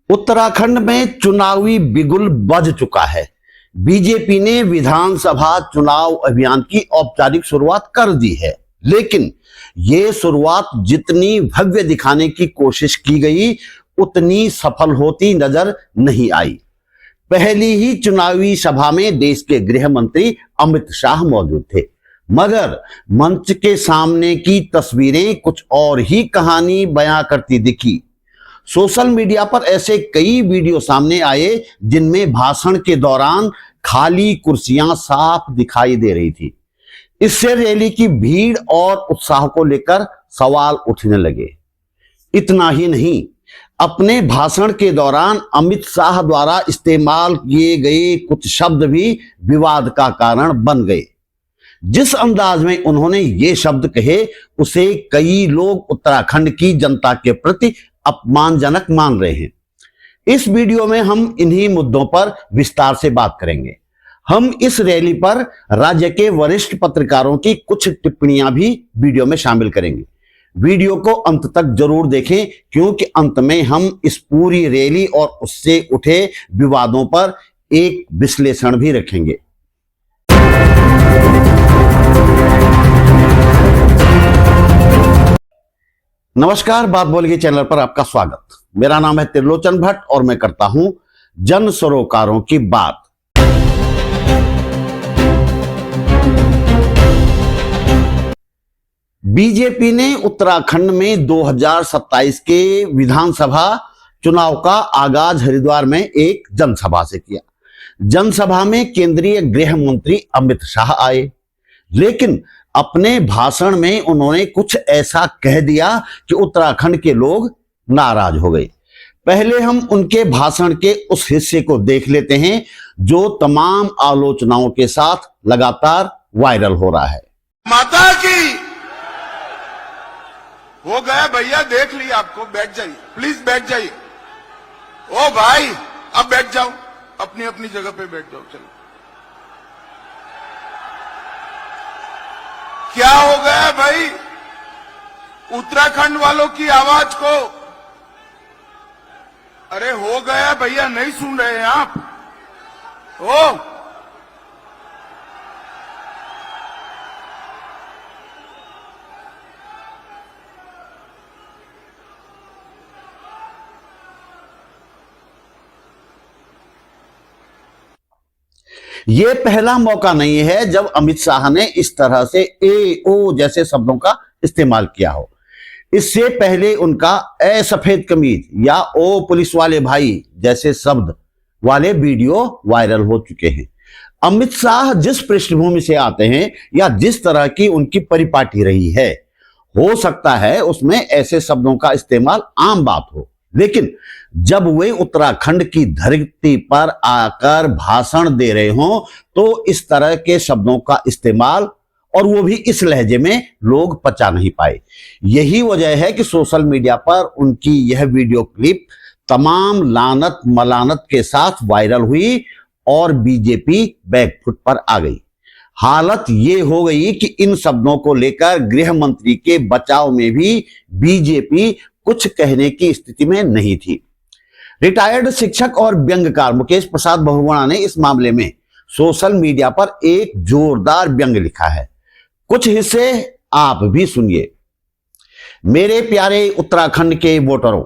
उत्तराखंड में चुनावी बिगुल बज चुका है। बीजेपी ने विधानसभा चुनाव अभियान की औपचारिक शुरुआत कर दी है, लेकिन ये शुरुआत जितनी भव्य दिखाने की कोशिश की गई उतनी सफल होती नजर नहीं आई। पहली ही चुनावी सभा में देश के गृह मंत्री अमित शाह मौजूद थे, मगर मंच के सामने की तस्वीरें कुछ और ही कहानी बयां करती दिखी। सोशल मीडिया पर ऐसे कई वीडियो सामने आए जिनमें भाषण के दौरान खाली कुर्सियां साफ दिखाई दे रही थी। इससे रैली की भीड़ और उत्साह को लेकर सवाल उठने लगे। इतना ही नहीं, अपने भाषण के दौरान अमित शाह द्वारा इस्तेमाल किए गए कुछ शब्द भी विवाद का कारण बन गए। जिस अंदाज में उन्होंने ये शब्द कहे उसे कई लोग उत्तराखंड की जनता के प्रति अपमानजनक मान रहे हैं। इस वीडियो में हम इन्हीं मुद्दों पर विस्तार से बात करेंगे। हम इस रैली पर राज्य के वरिष्ठ पत्रकारों की कुछ टिप्पणियां भी वीडियो में शामिल करेंगे। वीडियो को अंत तक जरूर देखें, क्योंकि अंत में हम इस पूरी रैली और उससे उठे विवादों पर एक विश्लेषण भी रखेंगे। नमस्कार, बात बोलिए चैनल पर आपका स्वागत। मेरा नाम है त्रिलोचन भट्ट और मैं करता हूं जन सरोकारों की बात। बीजेपी ने उत्तराखंड में 2027 के विधानसभा चुनाव का आगाज हरिद्वार में एक जनसभा से किया। जनसभा में केंद्रीय गृह मंत्री अमित शाह आए, लेकिन अपने भाषण में उन्होंने कुछ ऐसा कह दिया कि उत्तराखंड के लोग नाराज हो गए। पहले हम उनके भाषण के उस हिस्से को देख लेते हैं जो तमाम आलोचनाओं के साथ लगातार वायरल हो रहा है। माता की हो गया भैया, देख लिया आपको, बैठ जाइए प्लीज, बैठ जाइए। ओ भाई अब बैठ जाओ, अपनी अपनी जगह पे बैठ जाओ। चलो, क्या हो गया भाई उत्तराखंड वालों की आवाज को? अरे हो गया भैया, नहीं सुन रहे हैं आप? ओ ये पहला मौका नहीं है जब अमित शाह ने इस तरह से ए ओ जैसे शब्दों का इस्तेमाल किया हो। इससे पहले उनका ए सफेद कमीज या ओ पुलिस वाले भाई जैसे शब्द वाले वीडियो वायरल हो चुके हैं। अमित शाह जिस पृष्ठभूमि से आते हैं या जिस तरह की उनकी परिपाटी रही है, हो सकता है उसमें ऐसे शब्दों का इस्तेमाल आम बात हो, लेकिन जब वे उत्तराखंड की धरती पर आकर भाषण दे रहे हों तो इस तरह के शब्दों का इस्तेमाल, और वो भी इस लहजे में, लोग पचा नहीं पाए। यही वजह है कि सोशल मीडिया पर उनकी यह वीडियो क्लिप तमाम लानत मलानत के साथ वायरल हुई और बीजेपी बैकफुट पर आ गई। हालत ये हो गई कि इन शब्दों को लेकर गृह मंत्री के बचाव में भी बीजेपी कुछ कहने की स्थिति में नहीं थी। रिटायर्ड शिक्षक और व्यंग्यकार मुकेश प्रसाद बहुगुणा ने इस मामले में सोशल मीडिया पर एक जोरदार व्यंग लिखा है। कुछ हिस्से आप भी सुनिए। मेरे प्यारे उत्तराखंड के वोटरों,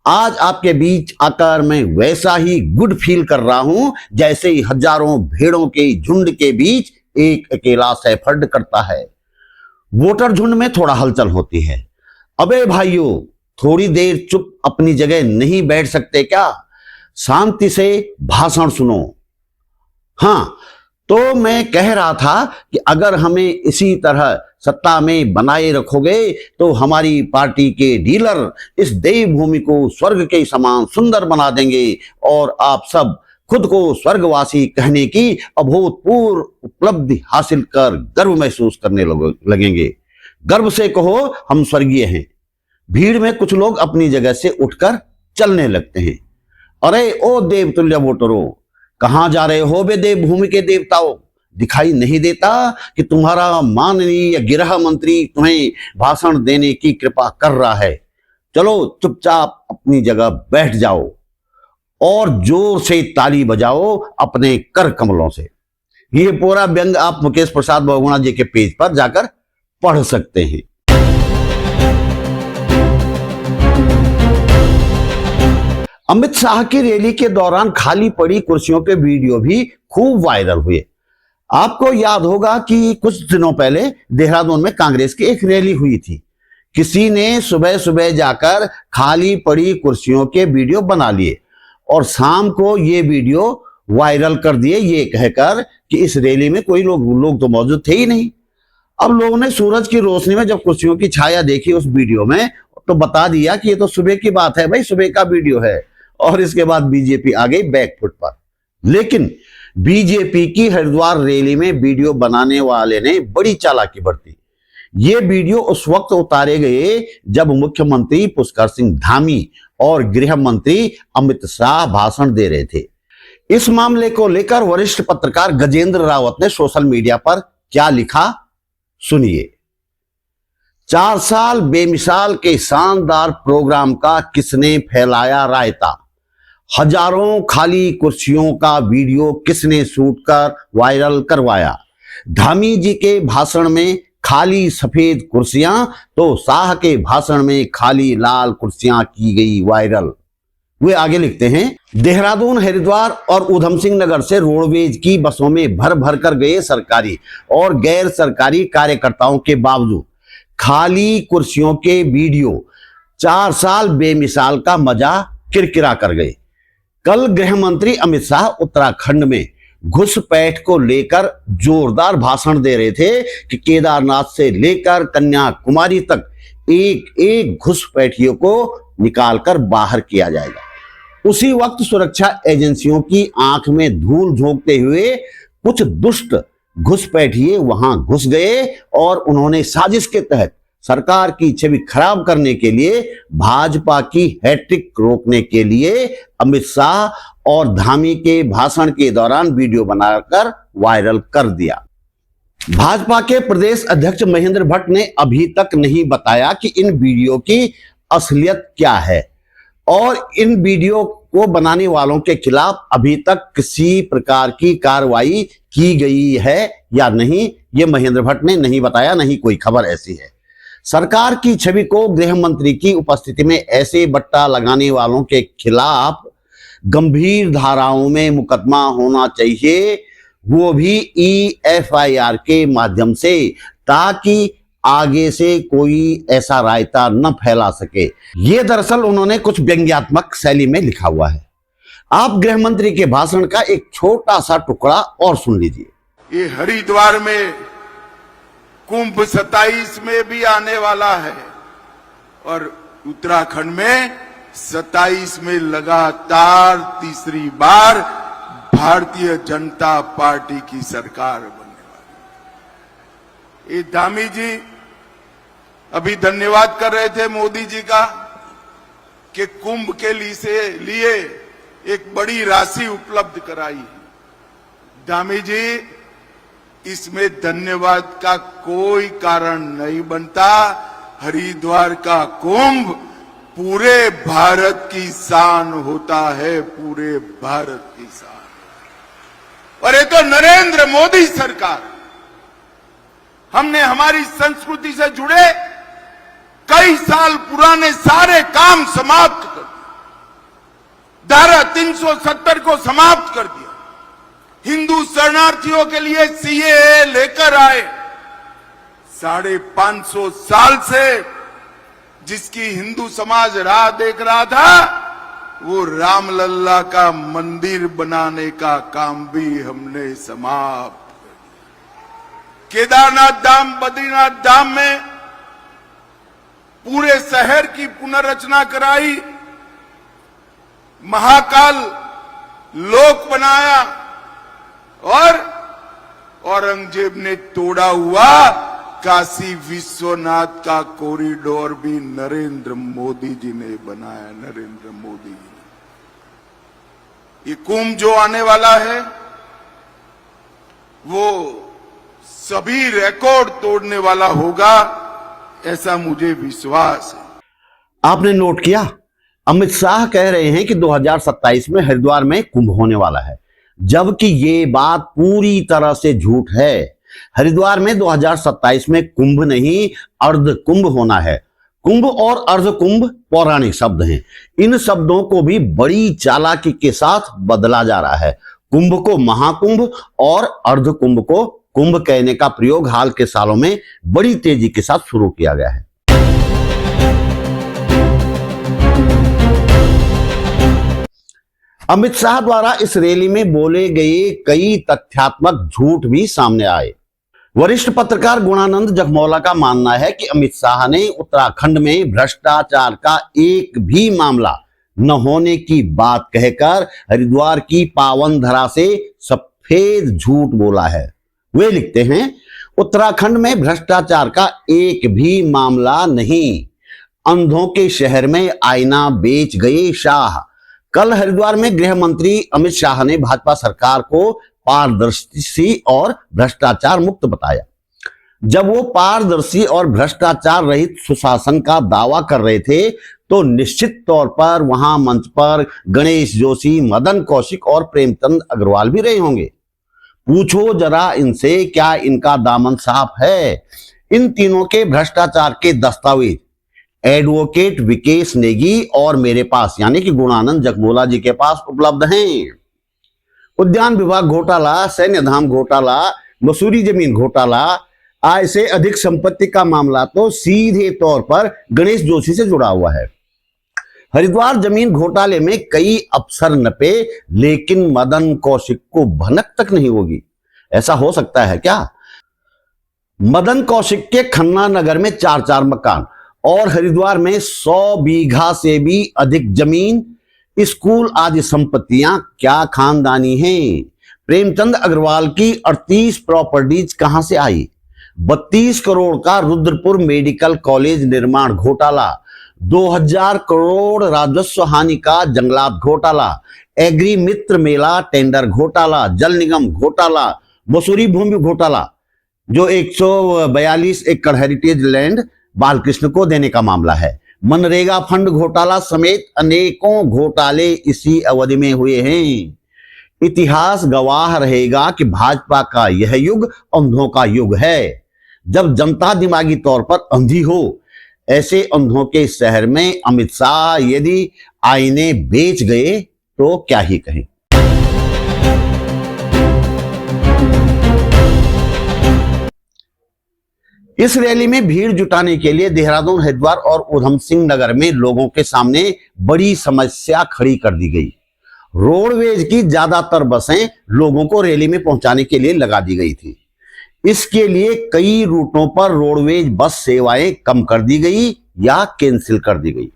आज आपके बीच आकर मैं वैसा ही गुड फील कर रहा हूं जैसे ही हजारों भेड़ों के झुंड के बीच एक अकेला सैफर्ड करता है। वोटर झुंड में थोड़ा हलचल होती है। अबे भाइयों, थोड़ी देर चुप अपनी जगह नहीं बैठ सकते क्या? शांति से भाषण सुनो। हां, तो मैं कह रहा था कि अगर हमें इसी तरह सत्ता में बनाए रखोगे तो हमारी पार्टी के डीलर इस देवभूमि को स्वर्ग के समान सुंदर बना देंगे और आप सब खुद को स्वर्गवासी कहने की अभूतपूर्व उपलब्धि हासिल कर गर्व महसूस करने लगेंगे। गर्व से कहो हम स्वर्गीय हैं। भीड़ में कुछ लोग अपनी जगह से उठकर चलने लगते हैं। अरे ओ देवतुल्य वोटरों, कहां जा रहे हो बे देवभूमि के देवताओं? दिखाई नहीं देता कि तुम्हारा माननीय गृह मंत्री तुम्हें भाषण देने की कृपा कर रहा है? चलो चुपचाप अपनी जगह बैठ जाओ। और जोर से ताली बजाओ अपने कर कमलों से। ये पूरा व्यंग आप मुकेश प्रसाद बहुगुणा जी के पेज पर जाकर पढ़ सकते हैं। अमित शाह की रैली के दौरान खाली पड़ी कुर्सियों के वीडियो भी खूब वायरल हुए। आपको याद होगा कि कुछ दिनों पहले देहरादून में कांग्रेस की एक रैली हुई थी। किसी ने सुबह सुबह जाकर खाली पड़ी कुर्सियों के वीडियो बना लिए और शाम को ये वीडियो वायरल कर दिए, ये कहकर कि इस रैली में कोई लोग तो मौजूद थे ही नहीं। अब लोगों ने सूरज की रोशनी में जब कुर्सियों की छाया देखी उस वीडियो में, तो बता दिया कि ये तो सुबह की बात है भाई, सुबह का वीडियो है। और इसके बाद बीजेपी आ गई बैकफुट पर। लेकिन बीजेपी की हरिद्वार रैली में वीडियो बनाने वाले ने बड़ी चालाकी बरती। ये वीडियो उस वक्त उतारे गए जब मुख्यमंत्री पुष्कर सिंह धामी और गृह मंत्री अमित शाह भाषण दे रहे थे। इस मामले को लेकर वरिष्ठ पत्रकार गजेंद्र रावत ने सोशल मीडिया पर क्या लिखा, सुनिए। 4 साल बेमिसाल के शानदार प्रोग्राम का किसने फैलाया रायता? हजारों खाली कुर्सियों का वीडियो किसने शूट कर वायरल करवाया? धामी जी के भाषण में खाली सफेद कुर्सियां तो शाह के भाषण में खाली लाल कुर्सियां की गई वायरल। वे आगे लिखते हैं, देहरादून, हरिद्वार और उधम सिंह नगर से रोडवेज की बसों में भर भर कर गए सरकारी और गैर सरकारी कार्यकर्ताओं के बावजूद खाली कुर्सियों के वीडियो 4 साल बेमिसाल का मजा किरकिरा कर गए। कल गृह मंत्री अमित शाह उत्तराखंड में घुसपैठ को लेकर जोरदार भाषण दे रहे थे कि केदारनाथ से लेकर कन्याकुमारी तक एक एक घुसपैठियों को निकालकर बाहर किया जाएगा। उसी वक्त सुरक्षा एजेंसियों की आंख में धूल झोंकते हुए कुछ दुष्ट घुसपैठिए वहां घुस गए और उन्होंने साजिश के तहत सरकार की छवि खराब करने के लिए भाजपा की हैट्रिक रोकने के लिए अमित शाह और धामी के भाषण के दौरान वीडियो बनाकर वायरल कर दिया। भाजपा के प्रदेश अध्यक्ष महेंद्र भट्ट ने अभी तक नहीं बताया कि इन वीडियो की असलियत क्या है और इन वीडियो को बनाने वालों के खिलाफ अभी तक किसी प्रकार की कार्रवाई की गई है या नहीं, ये महेंद्र भट्ट ने नहीं बताया, नहीं कोई खबर ऐसी है। सरकार की छवि को गृह मंत्री की उपस्थिति में ऐसे बट्टा लगाने वालों के खिलाफ गंभीर धाराओं में मुकदमा होना चाहिए, वो भी EFIR के माध्यम से, ताकि आगे से कोई ऐसा रायता न फैला सके। ये दरअसल उन्होंने कुछ व्यंग्यात्मक शैली में लिखा हुआ है। आप गृह मंत्री के भाषण का एक छोटा सा टुकड़ा और सुन लीजिए। ये हरिद्वार में कुंभ 27 में भी आने वाला है और उत्तराखंड में 27 में लगातार तीसरी बार भारतीय जनता पार्टी की सरकार बनने वाली। ये धामी जी अभी धन्यवाद कर रहे थे मोदी जी का कि कुंभ के लिए एक बड़ी राशि उपलब्ध कराई। धामी जी, इसमें धन्यवाद का कोई कारण नहीं बनता। हरिद्वार का कुंभ पूरे भारत की शान होता है, पूरे भारत की शान। और ये तो नरेंद्र मोदी सरकार, हमने हमारी संस्कृति से जुड़े कई साल पुराने सारे काम समाप्त कर दिए। धारा 370 को समाप्त कर दिया। हिंदू शरणार्थियों के लिए CAA लेकर आए। 550 साल से जिसकी हिंदू समाज राह देख रहा था, वो रामलल्ला का मंदिर बनाने का काम भी हमने समाप्त कर दिया। केदारनाथ धाम, बद्रीनाथ धाम में पूरे शहर की पुनर्रचना कराई, महाकाल लोक बनाया और औरंगजेब ने तोड़ा हुआ काशी विश्वनाथ का कॉरिडोर भी नरेंद्र मोदी जी ने बनाया। नरेंद्र मोदी जी ने। ये कुंभ जो आने वाला है वो सभी रिकॉर्ड तोड़ने वाला होगा, ऐसा मुझे विश्वास है। आपने नोट किया, अमित शाह कह रहे हैं कि 2027 में हरिद्वार में कुंभ होने वाला है, जबकि ये बात पूरी तरह से झूठ है। हरिद्वार में 2027 में कुंभ नहीं, अर्ध कुंभ होना है। कुंभ और अर्ध कुंभ पौराणिक शब्द हैं। इन शब्दों को भी बड़ी चालाकी के साथ बदला जा रहा है। कुंभ को महाकुंभ और अर्ध कुंभ को कुंभ कहने का प्रयोग हाल के सालों में बड़ी तेजी के साथ शुरू किया गया है। अमित शाह द्वारा इस रैली में बोले गए कई तथ्यात्मक झूठ भी सामने आए। वरिष्ठ पत्रकार गुणानंद जगमौला का मानना है कि अमित शाह ने उत्तराखंड में भ्रष्टाचार का एक भी मामला न होने की बात कहकर हरिद्वार की पावन धरा से सफेद झूठ बोला है। वे लिखते हैं, उत्तराखंड में भ्रष्टाचार का एक भी मामला नहीं। अंधों के शहर में आईना बेच गए शाह। कल हरिद्वार में गृह मंत्री अमित शाह ने भाजपा सरकार को पारदर्शी और भ्रष्टाचार मुक्त बताया। जब वो पारदर्शी और भ्रष्टाचार रहित सुशासन का दावा कर रहे थे तो निश्चित तौर पर वहां मंच पर गणेश जोशी, मदन कौशिक और प्रेमचंद अग्रवाल भी रहे होंगे। पूछो जरा इनसे, क्या इनका दामन साफ है? इन तीनों के भ्रष्टाचार के दस्तावेज एडवोकेट विकेश नेगी और मेरे पास यानी कि गुणानंद जगमोला जी के पास उपलब्ध हैं। उद्यान विभाग घोटाला, सैन्य धाम घोटाला, मसूरी जमीन घोटाला, आय से अधिक संपत्ति का मामला तो सीधे तौर पर गणेश जोशी से जुड़ा हुआ है। हरिद्वार जमीन घोटाले में कई अफसर नपे, लेकिन मदन कौशिक को भनक तक नहीं होगी। ऐसा हो सकता है क्या? मदन कौशिक के खन्ना नगर में 4-4 मकान और हरिद्वार में 100 बीघा से भी अधिक जमीन, स्कूल आदि संपत्तियां क्या खानदानी हैं? प्रेमचंद अग्रवाल की 38 प्रॉपर्टीज कहां से आई? 32 करोड़ का रुद्रपुर मेडिकल कॉलेज निर्माण घोटाला, 2000 करोड़ राजस्व हानि का जंगलात घोटाला, एग्री मित्र मेला टेंडर घोटाला, जल निगम घोटाला, मसूरी भूमि घोटाला जो 142 एकड़ हेरिटेज लैंड बालकृष्ण को देने का मामला है, मनरेगा फंड घोटाला समेत अनेकों घोटाले इसी अवधि में हुए हैं। इतिहास गवाह रहेगा कि भाजपा का यह युग अंधों का युग है। जब जनता दिमागी तौर पर अंधी हो, ऐसे अंधों के शहर में अमित शाह यदि आईने बेच गए तो क्या ही कहें। इस रैली में भीड़ जुटाने के लिए देहरादून, हरिद्वार और उधम सिंह नगर में लोगों के सामने बड़ी समस्या खड़ी कर दी गई। रोडवेज की ज्यादातर बसें लोगों को रैली में पहुंचाने के लिए लगा दी गई थी। इसके लिए कई रूटों पर रोडवेज बस सेवाएं कम कर दी गई या कैंसिल कर दी गई।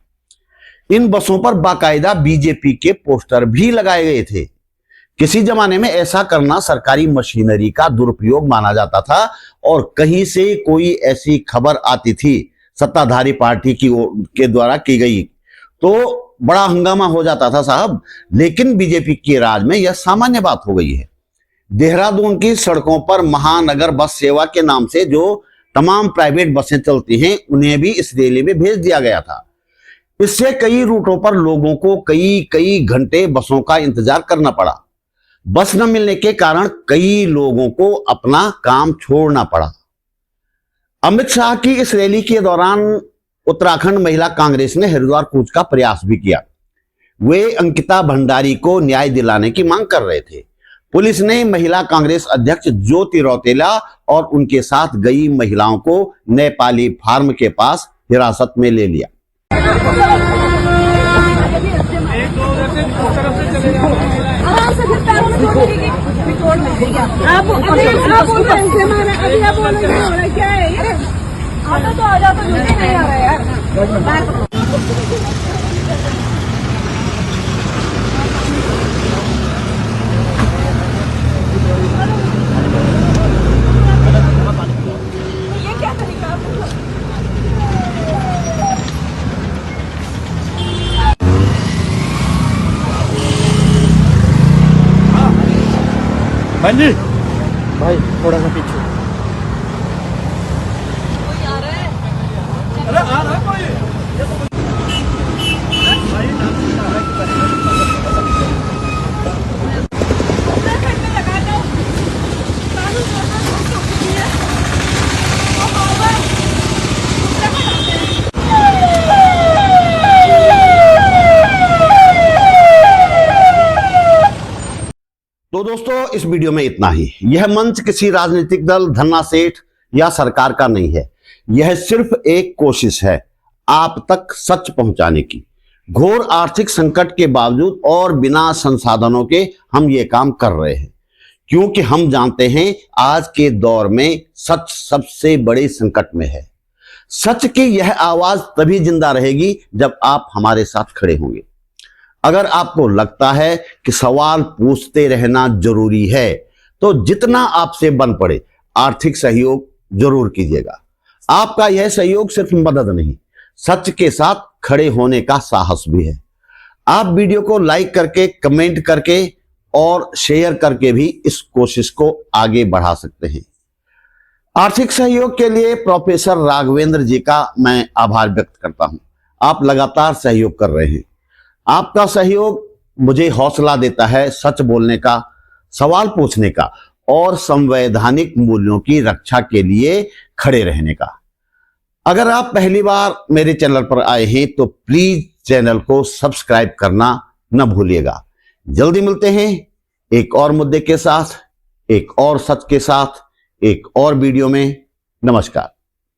इन बसों पर बाकायदा बीजेपी के पोस्टर भी लगाए गए थे। किसी जमाने में ऐसा करना सरकारी मशीनरी का दुरुपयोग माना जाता था और कहीं से कोई ऐसी खबर आती थी सत्ताधारी पार्टी के द्वारा की गई तो बड़ा हंगामा हो जाता था साहब। लेकिन बीजेपी के राज में यह सामान्य बात हो गई है। देहरादून की सड़कों पर महानगर बस सेवा के नाम से जो तमाम प्राइवेट बसें चलती हैं उन्हें भी इस रैली में भेज दिया गया था। इससे कई रूटों पर लोगों को कई घंटे बसों का इंतजार करना पड़ा। बस न मिलने के कारण कई लोगों को अपना काम छोड़ना पड़ा। अमित शाह की इस रैली के दौरान उत्तराखंड महिला कांग्रेस ने हरिद्वार कूच का प्रयास भी किया। वे अंकिता भंडारी को न्याय दिलाने की मांग कर रहे थे। पुलिस ने महिला कांग्रेस अध्यक्ष ज्योति रौतेला और उनके साथ गई महिलाओं को नेपाली फार्म के पास हिरासत में ले लिया। जी भाई थोड़ा सा पीछे। कोई आ रहा है? अरे आ रहा है कोई? भाई तो दोस्तों इस वीडियो में इतना ही। यह मंच किसी राजनीतिक दल, धन्ना सेठ या सरकार का नहीं है। यह सिर्फ एक कोशिश है आप तक सच पहुंचाने की। घोर आर्थिक संकट के बावजूद और बिना संसाधनों के हम ये काम कर रहे हैं, क्योंकि हम जानते हैं आज के दौर में सच सबसे बड़े संकट में है। सच की यह आवाज तभी जिंदा रहेगी जब आप हमारे साथ खड़े होंगे। अगर आपको लगता है कि सवाल पूछते रहना जरूरी है, तो जितना आपसे बन पड़े आर्थिक सहयोग जरूर कीजिएगा। आपका यह सहयोग सिर्फ मदद नहीं, सच के साथ खड़े होने का साहस भी है। आप वीडियो को लाइक करके, कमेंट करके और शेयर करके भी इस कोशिश को आगे बढ़ा सकते हैं। आर्थिक सहयोग के लिए प्रोफेसर राघवेंद्र जी का मैं आभार व्यक्त करता हूं। आप लगातार सहयोग कर रहे हैं। आपका सहयोग मुझे हौसला देता है सच बोलने का, सवाल पूछने का और संवैधानिक मूल्यों की रक्षा के लिए खड़े रहने का। अगर आप पहली बार मेरे चैनल पर आए हैं तो प्लीज चैनल को सब्सक्राइब करना न भूलिएगा। जल्दी मिलते हैं एक और मुद्दे के साथ, एक और सच के साथ, एक और वीडियो में। नमस्कार।